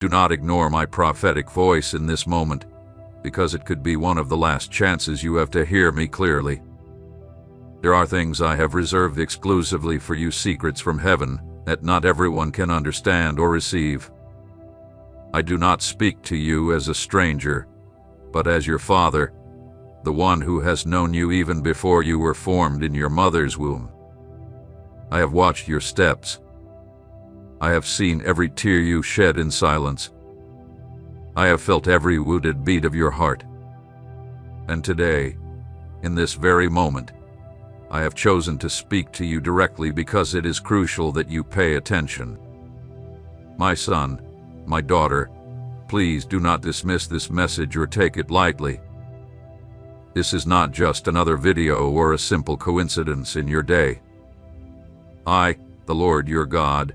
Do not ignore my prophetic voice in this moment, because it could be one of the last chances you have to hear me clearly. There are things I have reserved exclusively for you, secrets from heaven, that not everyone can understand or receive. I do not speak to you as a stranger, but as your Father, the one who has known you even before you were formed in your mother's womb. I have watched your steps. I have seen every tear you shed in silence. I have felt every wounded beat of your heart. And today, in this very moment, I have chosen to speak to you directly because it is crucial that you pay attention. My son, my daughter, please do not dismiss this message or take it lightly. This is not just another video or a simple coincidence in your day. I, the Lord your God,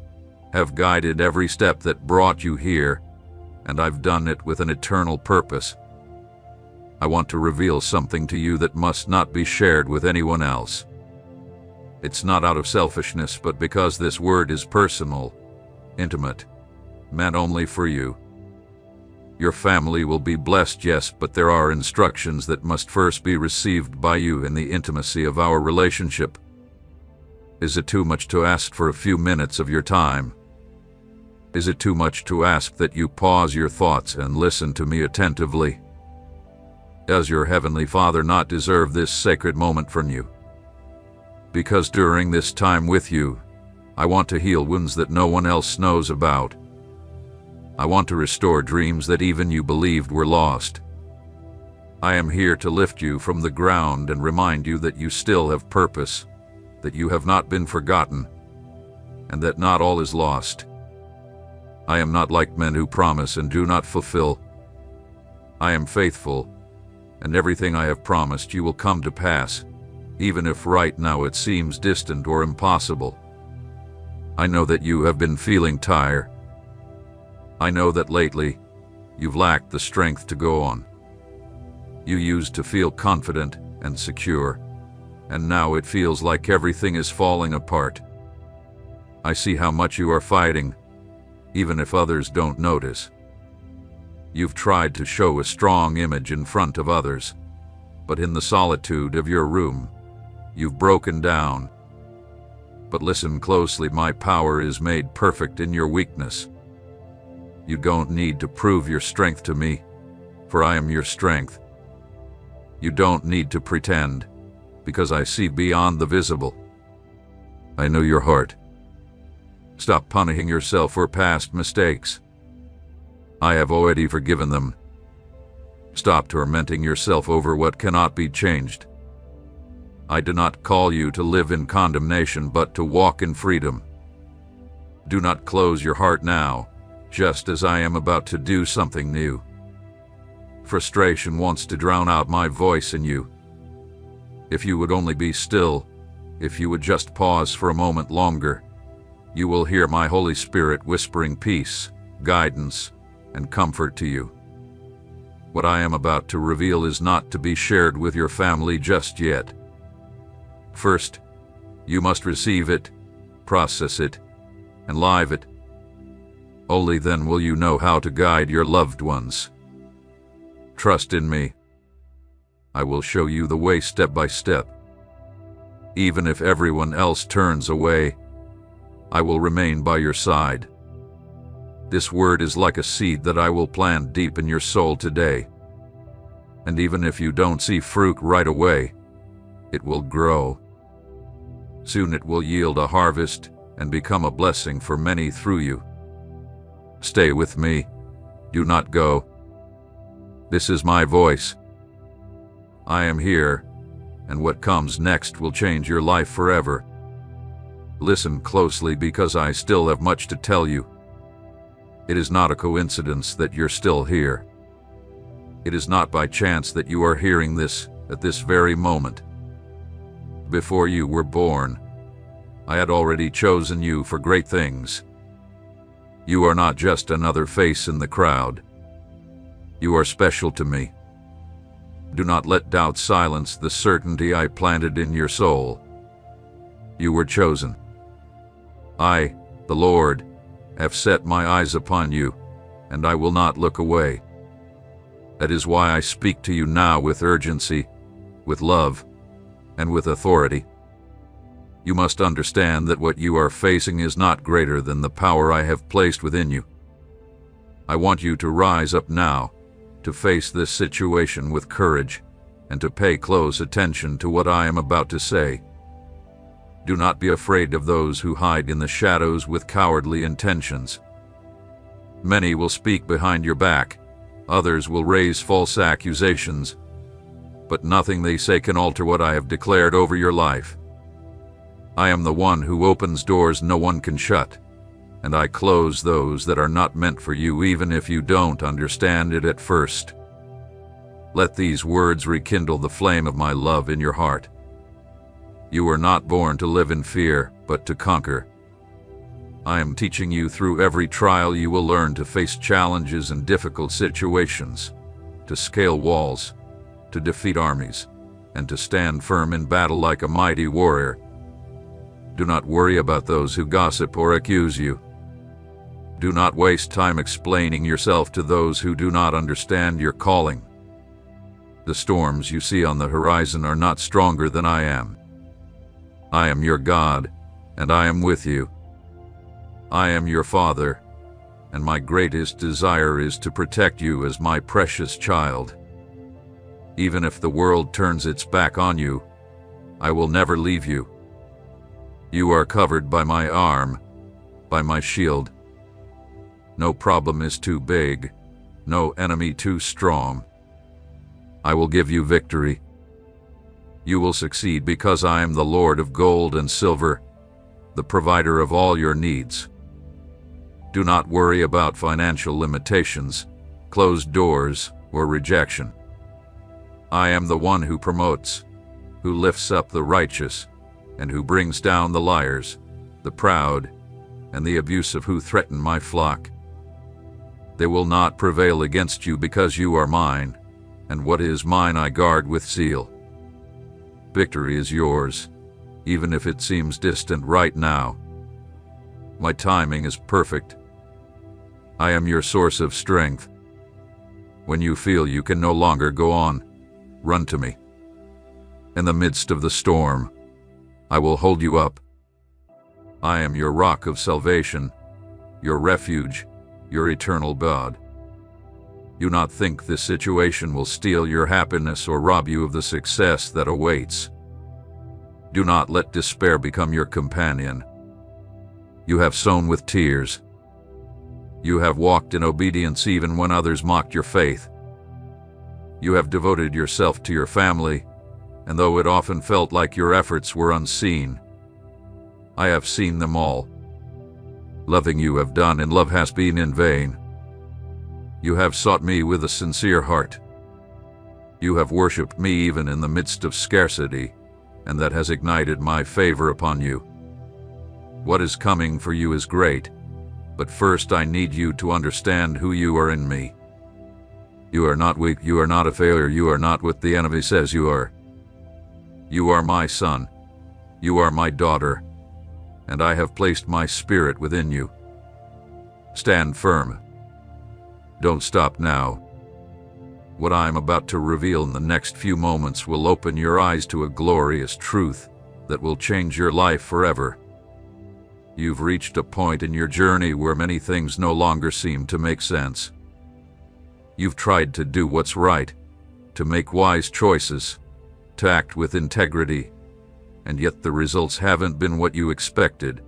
have guided every step that brought you here, and I've done it with an eternal purpose. I want to reveal something to you that must not be shared with anyone else. It's not out of selfishness, but because this word is personal, intimate, meant only for you. Your family will be blessed, yes, but there are instructions that must first be received by you in the intimacy of our relationship. Is it too much to ask for a few minutes of your time? Is it too much to ask that you pause your thoughts and listen to me attentively? Does your Heavenly Father not deserve this sacred moment from you? Because during this time with you, I want to heal wounds that no one else knows about. I want to restore dreams that even you believed were lost. I am here to lift you from the ground and remind you that you still have purpose, that you have not been forgotten, and that not all is lost. I am not like men who promise and do not fulfill. I am faithful, and everything I have promised you will come to pass, even if right now it seems distant or impossible. I know that you have been feeling tired. I know that lately, you've lacked the strength to go on. You used to feel confident and secure, and now it feels like everything is falling apart. I see how much you are fighting, even if others don't notice. You've tried to show a strong image in front of others, but in the solitude of your room, you've broken down. But listen closely, my power is made perfect in your weakness. You don't need to prove your strength to me, for I am your strength. You don't need to pretend, because I see beyond the visible. I know your heart. Stop punishing yourself for past mistakes. I have already forgiven them. Stop tormenting yourself over what cannot be changed. I do not call you to live in condemnation, but to walk in freedom. Do not close your heart now, just as I am about to do something new. Frustration wants to drown out my voice in you. If you would only be still, if you would just pause for a moment longer, you will hear my Holy Spirit whispering peace, guidance, and comfort to you. What I am about to reveal is not to be shared with your family just yet. First, you must receive it, process it, and live it. Only then will you know how to guide your loved ones. Trust in me. I will show you the way step by step. Even if everyone else turns away, I will remain by your side. This word is like a seed that I will plant deep in your soul today. And even if you don't see fruit right away, it will grow. Soon it will yield a harvest and become a blessing for many through you. Stay with me. Do not go. This is my voice. I am here, and what comes next will change your life forever. Listen closely, because I still have much to tell you. It is not a coincidence that you're still here. It is not by chance that you are hearing this at this very moment. Before you were born, I had already chosen you for great things. You are not just another face in the crowd. You are special to me. Do not let doubt silence the certainty I planted in your soul. You were chosen. I, the Lord, have set my eyes upon you, and I will not look away. That is why I speak to you now with urgency, with love, and with authority. You must understand that what you are facing is not greater than the power I have placed within you. I want you to rise up now, to face this situation with courage, and to pay close attention to what I am about to say. Do not be afraid of those who hide in the shadows with cowardly intentions. Many will speak behind your back, others will raise false accusations, but nothing they say can alter what I have declared over your life. I am the one who opens doors no one can shut, and I close those that are not meant for you, even if you don't understand it at first. Let these words rekindle the flame of my love in your heart. You were not born to live in fear, but to conquer. I am teaching you through every trial you will learn to face challenges and difficult situations, to scale walls, to defeat armies, and to stand firm in battle like a mighty warrior. Do not worry about those who gossip or accuse you. Do not waste time explaining yourself to those who do not understand your calling. The storms you see on the horizon are not stronger than I am. I am your God, and I am with you. I am your Father, and my greatest desire is to protect you as my precious child. Even if the world turns its back on you, I will never leave you. You are covered by my arm, by my shield. No problem is too big, no enemy too strong. I will give you victory. You will succeed because I am the Lord of gold and silver, the provider of all your needs. Do not worry about financial limitations, closed doors, or rejection. I am the one who promotes, who lifts up the righteous, and who brings down the liars, the proud, and the abusive who threaten my flock. They will not prevail against you because you are mine, and what is mine I guard with zeal. Victory is yours, even if it seems distant right now. My timing is perfect. I am your source of strength. When you feel you can no longer go on, run to me. In the midst of the storm, I will hold you up. I am your rock of salvation, your refuge, your eternal God. Do not think this situation will steal your happiness or rob you of the success that awaits. Do not let despair become your companion. You have sown with tears. You have walked in obedience even when others mocked your faith. You have devoted yourself to your family, and though it often felt like your efforts were unseen, I have seen them all. Loving you have done, and love has been in vain. You have sought me with a sincere heart. You have worshipped me even in the midst of scarcity, and that has ignited my favor upon you. What is coming for you is great, but first I need you to understand who you are in me. You are not weak, you are not a failure, you are not what the enemy says you are. You are my son, you are my daughter, and I have placed my spirit within you. Stand firm. Don't stop now. What I am about to reveal in the next few moments will open your eyes to a glorious truth that will change your life forever. You've reached a point in your journey where many things no longer seem to make sense. You've tried to do what's right, to make wise choices, to act with integrity, and yet the results haven't been what you expected.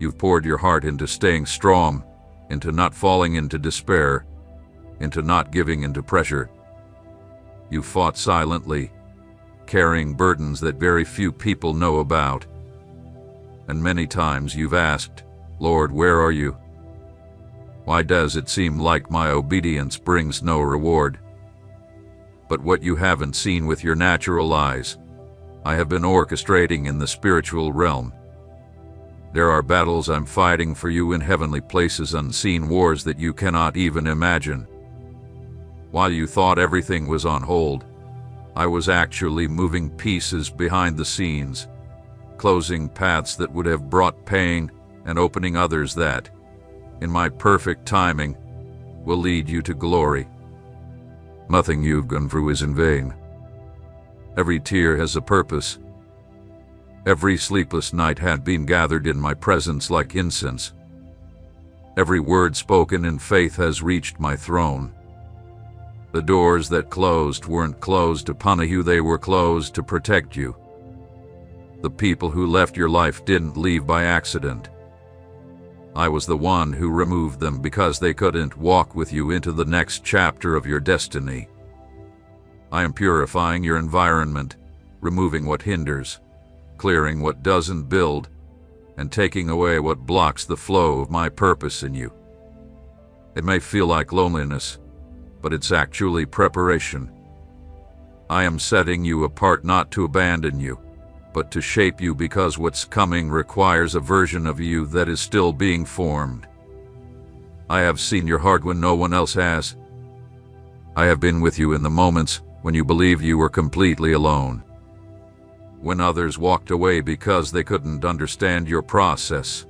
You've poured your heart into staying strong, into not falling into despair, into not giving into pressure. You fought silently, carrying burdens that very few people know about. And many times you've asked, Lord, where are you? Why does it seem like my obedience brings no reward? But what you haven't seen with your natural eyes, I have been orchestrating in the spiritual realm. There are battles I'm fighting for you in heavenly places, unseen wars that you cannot even imagine. While you thought everything was on hold, I was actually moving pieces behind the scenes, closing paths that would have brought pain and opening others that, in my perfect timing, will lead you to glory. Nothing you've gone through is in vain. Every tear has a purpose. Every sleepless night had been gathered in my presence like incense. Every word spoken in faith has reached my throne. The doors that closed weren't closed to punish you, they were closed to protect you. The people who left your life didn't leave by accident. I was the one who removed them because they couldn't walk with you into the next chapter of your destiny. I am purifying your environment, removing what hinders, clearing what doesn't build, and taking away what blocks the flow of my purpose in you. It may feel like loneliness, but it's actually preparation. I am setting you apart not to abandon you, but to shape you, because what's coming requires a version of you that is still being formed. I have seen your heart when no one else has. I have been with you in the moments when you believed you were completely alone. When others walked away because they couldn't understand your process,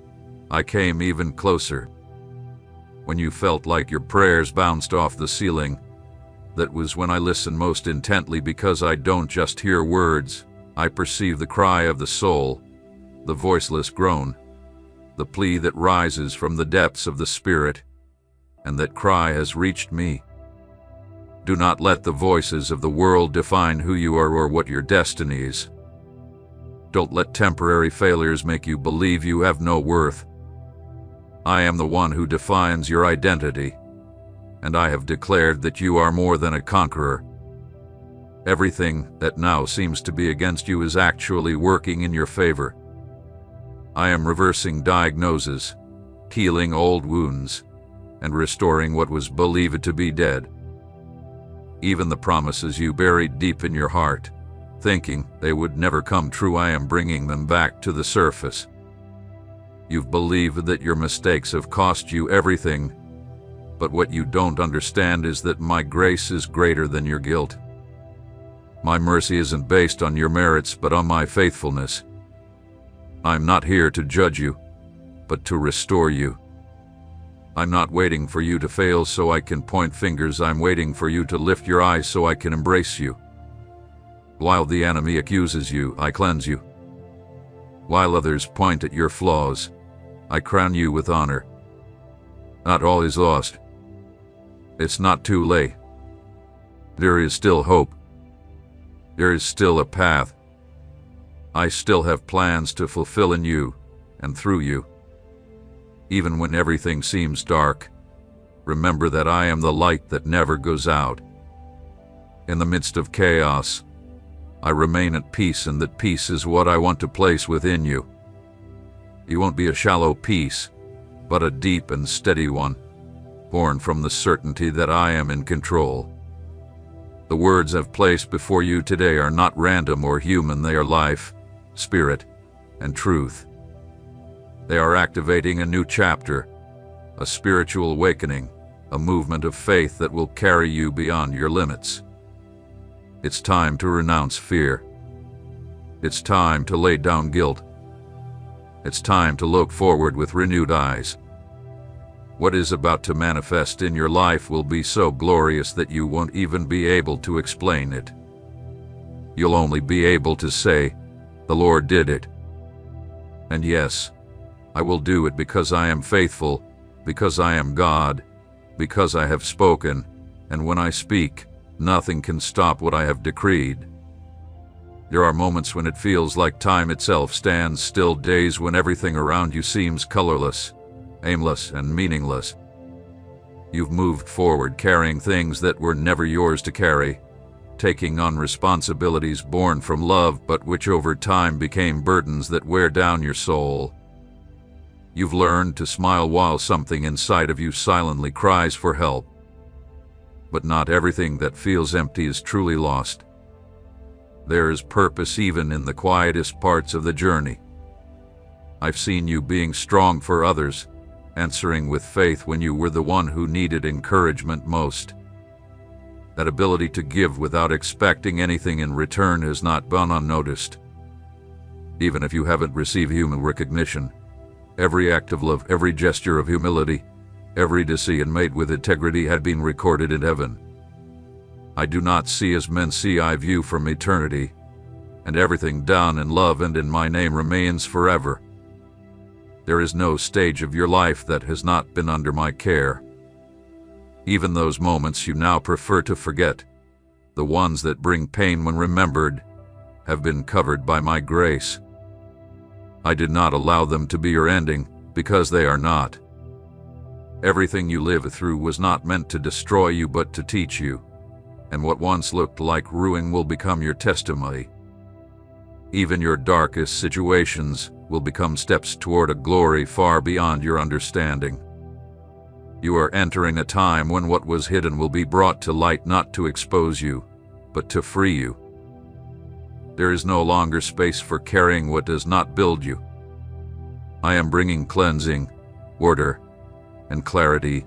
I came even closer. When you felt like your prayers bounced off the ceiling, that was when I listened most intently, because I don't just hear words, I perceive the cry of the soul, the voiceless groan, the plea that rises from the depths of the spirit, and that cry has reached me. Do not let the voices of the world define who you are or what your destiny is. Don't let temporary failures make you believe you have no worth. I am the one who defines your identity, and I have declared that you are more than a conqueror. Everything that now seems to be against you is actually working in your favor. I am reversing diagnoses, healing old wounds, and restoring what was believed to be dead. Even the promises you buried deep in your heart, thinking they would never come true, I am bringing them back to the surface. You've believed that your mistakes have cost you everything, but what you don't understand is that my grace is greater than your guilt. My mercy isn't based on your merits, but on my faithfulness. I'm not here to judge you, but to restore you. I'm not waiting for you to fail so I can point fingers. I'm waiting for you to lift your eyes so I can embrace you. While the enemy accuses you, I cleanse you. While others point at your flaws, I crown you with honor. Not all is lost. It's not too late. There is still hope. There is still a path. I still have plans to fulfill in you and through you. Even when everything seems dark, remember that I am the light that never goes out. In the midst of chaos, I remain at peace, and that peace is what I want to place within you. You won't be a shallow peace, but a deep and steady one, born from the certainty that I am in control. The words I've placed before you today are not random or human. They are life, spirit, and truth. They are activating a new chapter, a spiritual awakening, a movement of faith that will carry you beyond your limits. It's time to renounce fear. It's time to lay down guilt. It's time to look forward with renewed eyes. What is about to manifest in your life will be so glorious that you won't even be able to explain it. You'll only be able to say, "The Lord did it." And yes, I will do it because I am faithful, because I am God, because I have spoken, and when I speak, nothing can stop what I have decreed. There are moments when it feels like time itself stands still, days when everything around you seems colorless, aimless, and meaningless. You've moved forward carrying things that were never yours to carry, taking on responsibilities born from love but which over time became burdens that wear down your soul. You've learned to smile while something inside of you silently cries for help. But not everything that feels empty is truly lost. There is purpose even in the quietest parts of the journey. I've seen you being strong for others, answering with faith when you were the one who needed encouragement most. That ability to give without expecting anything in return has not gone unnoticed. Even if you haven't received human recognition, every act of love, every gesture of humility, Every decision made with integrity had been recorded in heaven. I do not see as men see, I view from eternity, and everything done in love and in my name remains forever. There is no stage of your life that has not been under my care. Even those moments you now prefer to forget, the ones that bring pain when remembered, have been covered by my grace. I did not allow them to be your ending, because they are not. Everything you live through was not meant to destroy you but to teach you, and what once looked like ruin will become your testimony. Even your darkest situations will become steps toward a glory far beyond your understanding. You are entering a time when what was hidden will be brought to light, not to expose you, but to free you. There is no longer space for carrying what does not build you. I am bringing cleansing, order, and clarity.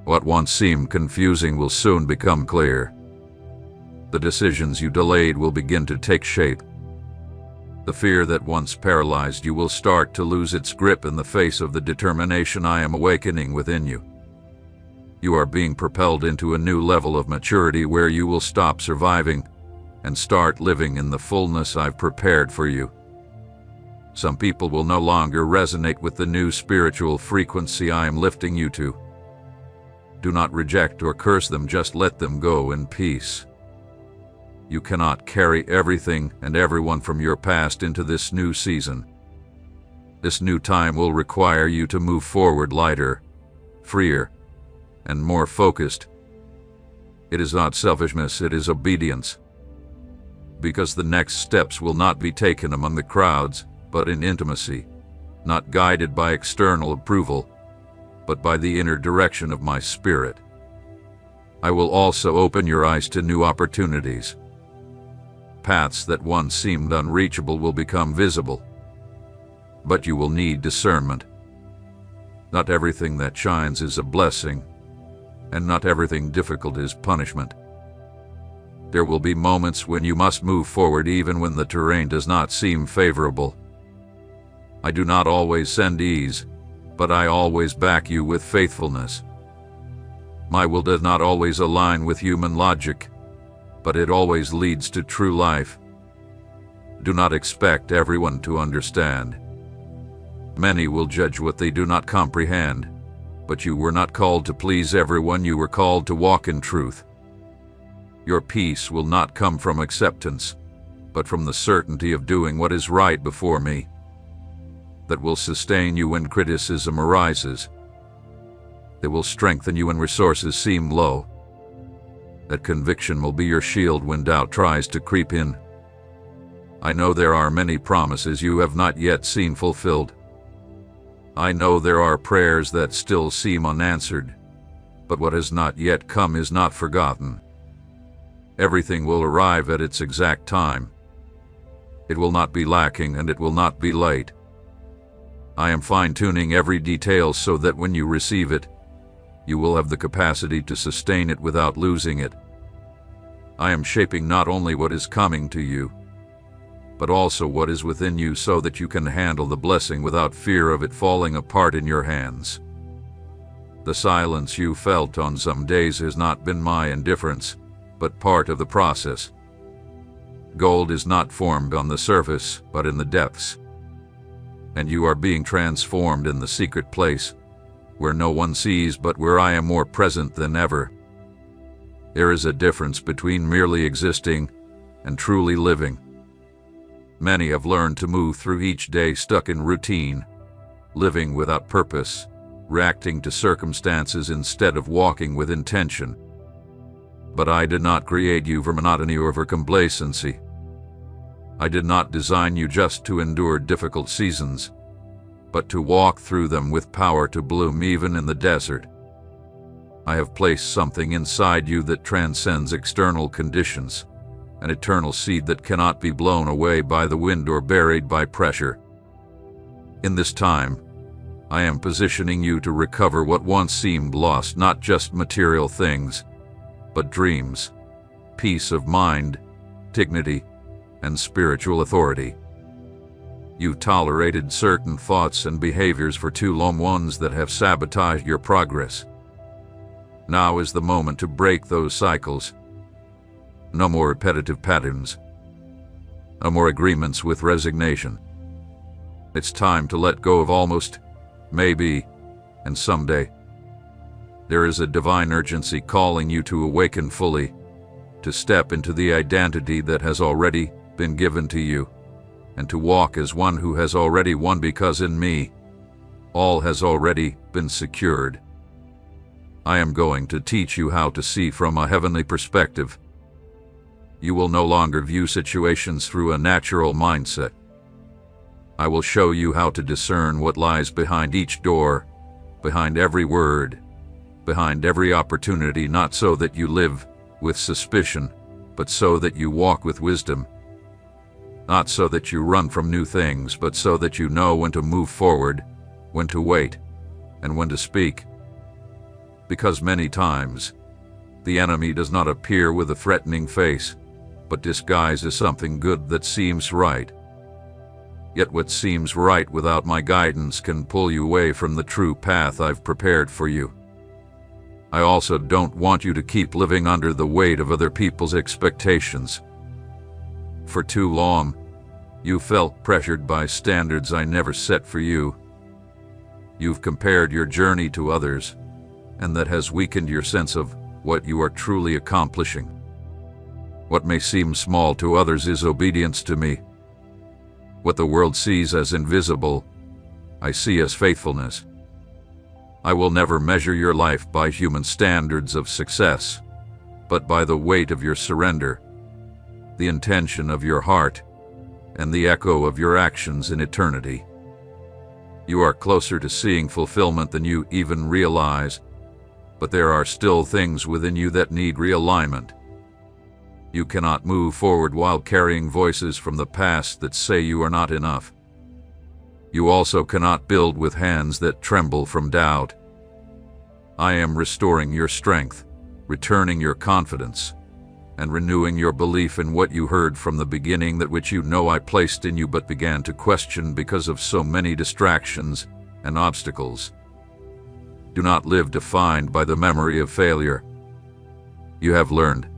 What once seemed confusing will soon become clear. The decisions you delayed will begin to take shape. The fear that once paralyzed you will start to lose its grip in the face of the determination I am awakening within you. You are being propelled into a new level of maturity where you will stop surviving and start living in the fullness I've prepared for you. Some people will no longer resonate with the new spiritual frequency I am lifting you to. Do not reject or curse them, just let them go in peace. You cannot carry everything and everyone from your past into this new season. This new time will require you to move forward lighter, freer, and more focused. It is not selfishness, it is obedience. Because the next steps will not be taken among the crowds, but in intimacy, not guided by external approval, but by the inner direction of my spirit. I will also open your eyes to new opportunities. Paths that once seemed unreachable will become visible. But you will need discernment. Not everything that shines is a blessing, and not everything difficult is punishment. There will be moments when you must move forward even when the terrain does not seem favorable. I do not always send ease, but I always back you with faithfulness. My will does not always align with human logic, but it always leads to true life. Do not expect everyone to understand. Many will judge what they do not comprehend, but you were not called to please everyone, you were called to walk in truth. Your peace will not come from acceptance, but from the certainty of doing what is right before me. That will sustain you when criticism arises. It will strengthen you when resources seem low. That conviction will be your shield when doubt tries to creep in. I know there are many promises you have not yet seen fulfilled. I know there are prayers that still seem unanswered, but what has not yet come is not forgotten. Everything will arrive at its exact time. It will not be lacking and it will not be late. I am fine-tuning every detail so that when you receive it, you will have the capacity to sustain it without losing it. I am shaping not only what is coming to you, but also what is within you so that you can handle the blessing without fear of it falling apart in your hands. The silence you felt on some days has not been my indifference, but part of the process. Gold is not formed on the surface, but in the depths. And you are being transformed in the secret place, where no one sees but where I am more present than ever. There is a difference between merely existing and truly living. Many have learned to move through each day stuck in routine, living without purpose, reacting to circumstances instead of walking with intention. But I did not create you for monotony or for complacency. I did not design you just to endure difficult seasons, but to walk through them with power to bloom even in the desert. I have placed something inside you that transcends external conditions, an eternal seed that cannot be blown away by the wind or buried by pressure. In this time, I am positioning you to recover what once seemed lost, not just material things, but dreams, peace of mind, dignity, and spiritual authority. You've tolerated certain thoughts and behaviors for too long, ones that have sabotaged your progress. Now is the moment to break those cycles. No more repetitive patterns. No more agreements with resignation. It's time to let go of almost, maybe, and someday. There is a divine urgency calling you to awaken fully, to step into the identity that has already been given to you, and to walk as one who has already won, because in me, all has already been secured. I am going to teach you how to see from a heavenly perspective. You will no longer view situations through a natural mindset. I will show you how to discern what lies behind each door, behind every word, behind every opportunity, not so that you live with suspicion, but so that you walk with wisdom. Not so that you run from new things, but so that you know when to move forward, when to wait, and when to speak. Because many times, the enemy does not appear with a threatening face, but disguises something good that seems right. Yet what seems right without my guidance can pull you away from the true path I've prepared for you. I also don't want you to keep living under the weight of other people's expectations. For too long, you felt pressured by standards I never set for you. You've compared your journey to others, and that has weakened your sense of what you are truly accomplishing. What may seem small to others is obedience to me. What the world sees as invisible, I see as faithfulness. I will never measure your life by human standards of success, but by the weight of your surrender, the intention of your heart, and the echo of your actions in eternity. You are closer to seeing fulfillment than you even realize, but there are still things within you that need realignment. You cannot move forward while carrying voices from the past that say you are not enough. You also cannot build with hands that tremble from doubt. I am restoring your strength, returning your confidence, and renewing your belief in what you heard from the beginning, that which you know I placed in you but began to question because of so many distractions and obstacles. Do not live defined by the memory of failure. You have learned.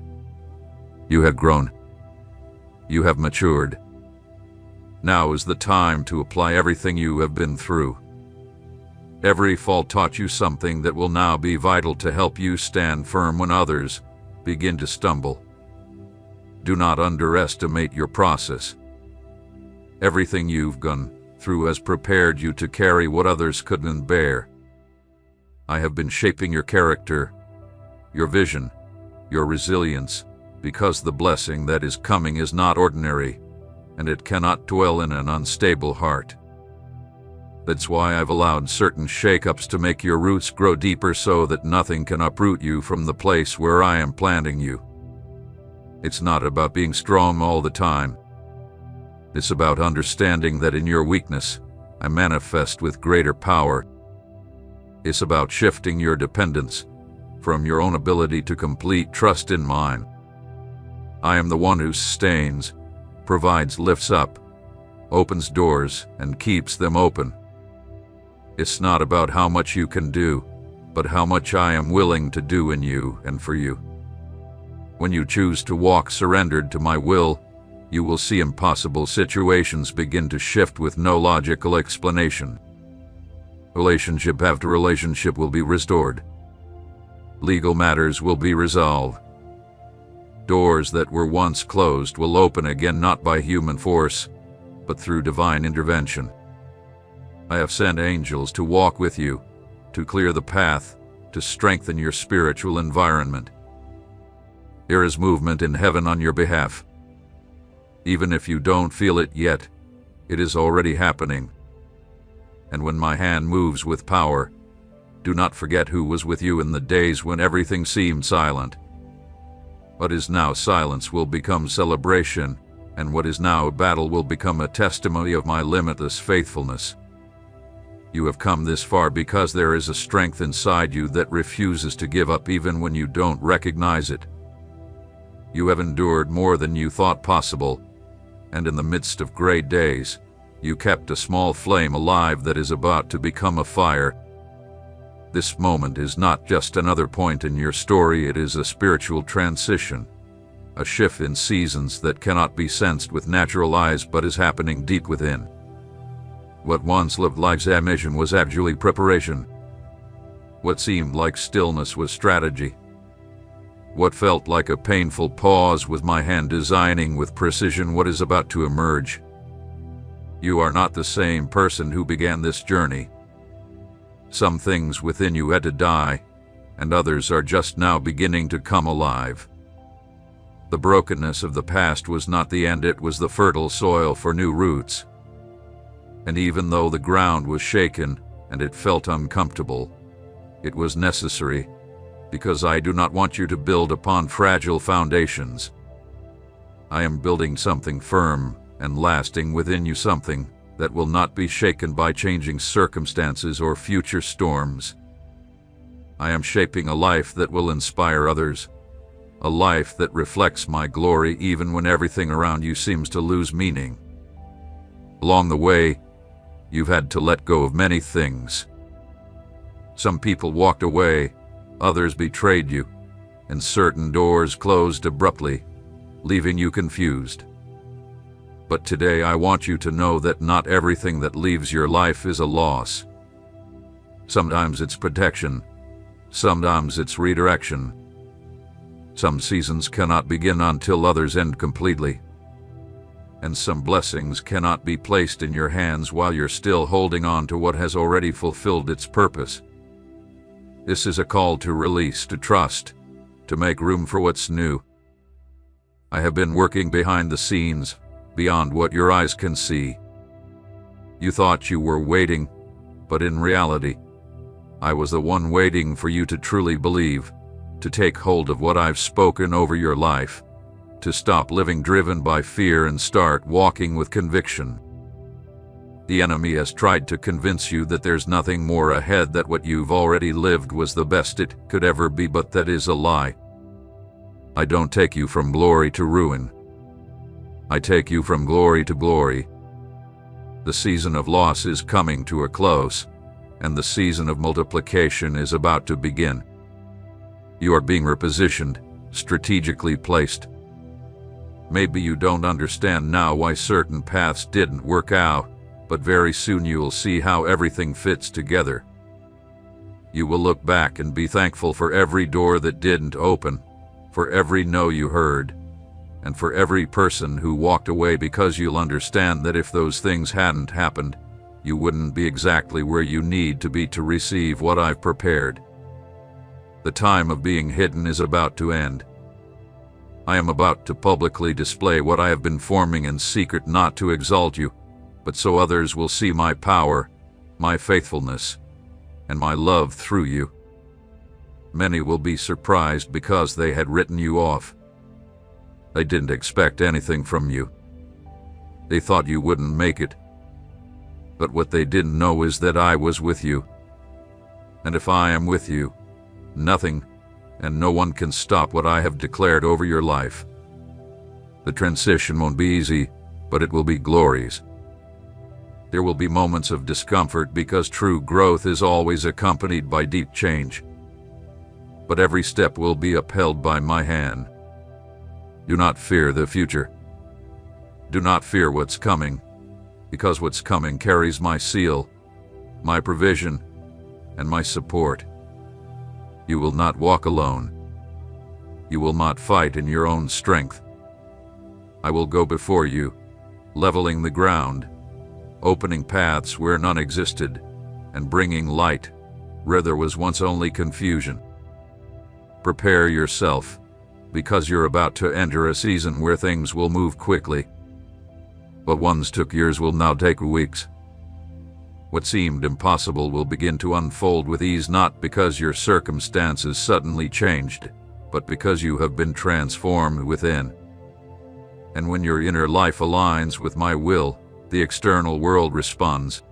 You have grown. You have matured. Now is the time to apply everything you have been through. Every fall taught you something that will now be vital to help you stand firm when others begin to stumble. Do not underestimate your process. Everything you've gone through has prepared you to carry what others couldn't bear. I have been shaping your character, your vision, your resilience, because the blessing that is coming is not ordinary, and it cannot dwell in an unstable heart. That's why I've allowed certain shakeups to make your roots grow deeper, so that nothing can uproot you from the place where I am planting you. It's not about being strong all the time. It's about understanding that in your weakness, I manifest with greater power. It's about shifting your dependence from your own ability to complete trust in mine. I am the one who sustains, provides, lifts up, opens doors, and keeps them open. It's not about how much you can do, but how much I am willing to do in you and for you. When you choose to walk surrendered to my will, you will see impossible situations begin to shift with no logical explanation. Relationship after relationship will be restored. Legal matters will be resolved. Doors that were once closed will open again, not by human force, but through divine intervention. I have sent angels to walk with you, to clear the path, to strengthen your spiritual environment. There is movement in heaven on your behalf. Even if you don't feel it yet, it is already happening. And when my hand moves with power, do not forget who was with you in the days when everything seemed silent. What is now silence will become celebration, and what is now a battle will become a testimony of my limitless faithfulness. You have come this far because there is a strength inside you that refuses to give up even when you don't recognize it. You have endured more than you thought possible, and in the midst of great days, You kept a small flame alive that is about to become a fire. This moment is not just another point in your story, it is a spiritual transition, a shift in seasons that cannot be sensed with natural eyes but is happening deep within. What once looked like ambition was actually preparation. What seemed like stillness was strategy. What felt like a painful pause was my hand designing with precision what is about to emerge. You are not the same person who began this journey. Some things within you had to die, and others are just now beginning to come alive. The brokenness of the past was not the end, it was the fertile soil for new roots. And even though the ground was shaken and it felt uncomfortable, it was necessary, because I do not want you to build upon fragile foundations. I am building something firm and lasting within you, something that will not be shaken by changing circumstances or future storms. I am shaping a life that will inspire others, a life that reflects my glory even when everything around you seems to lose meaning. Along the way, you've had to let go of many things. Some people walked away, others betrayed you, and certain doors closed abruptly, leaving you confused. But today I want you to know that not everything that leaves your life is a loss. Sometimes it's protection, sometimes it's redirection. Some seasons cannot begin until others end completely. And some blessings cannot be placed in your hands while you're still holding on to what has already fulfilled its purpose. This is a call to release, to trust, to make room for what's new. I have been working behind the scenes, beyond what your eyes can see. You thought you were waiting, but in reality, I was the one waiting for you to truly believe, to take hold of what I've spoken over your life, to stop living driven by fear and start walking with conviction. The enemy has tried to convince you that there's nothing more ahead, that what you've already lived was the best it could ever be, but that is a lie. I don't take you from glory to ruin. I take you from glory to glory. The season of loss is coming to a close, and the season of multiplication is about to begin. You are being repositioned, strategically placed. Maybe you don't understand now why certain paths didn't work out, but very soon you will see how everything fits together. You will look back and be thankful for every door that didn't open, for every no you heard, and for every person who walked away, because you'll understand that if those things hadn't happened, you wouldn't be exactly where you need to be to receive what I've prepared. The time of being hidden is about to end. I am about to publicly display what I have been forming in secret, not to exalt you, but so others will see my power, my faithfulness, and my love through you. Many will be surprised because they had written you off. They didn't expect anything from you. They thought you wouldn't make it. But what they didn't know is that I was with you. And if I am with you, nothing and no one can stop what I have declared over your life. The transition won't be easy, but it will be glorious. There will be moments of discomfort, because true growth is always accompanied by deep change. But every step will be upheld by my hand. Do not fear the future. Do not fear what's coming, because what's coming carries my seal, my provision, and my support. You will not walk alone. You will not fight in your own strength. I will go before you, leveling the ground, opening paths where none existed, and bringing light where there was once only confusion. Prepare yourself, because you're about to enter a season where things will move quickly. What once took years will now take weeks. What seemed impossible will begin to unfold with ease, not because your circumstances suddenly changed, but because you have been transformed within. And when your inner life aligns with my will, the external world responds.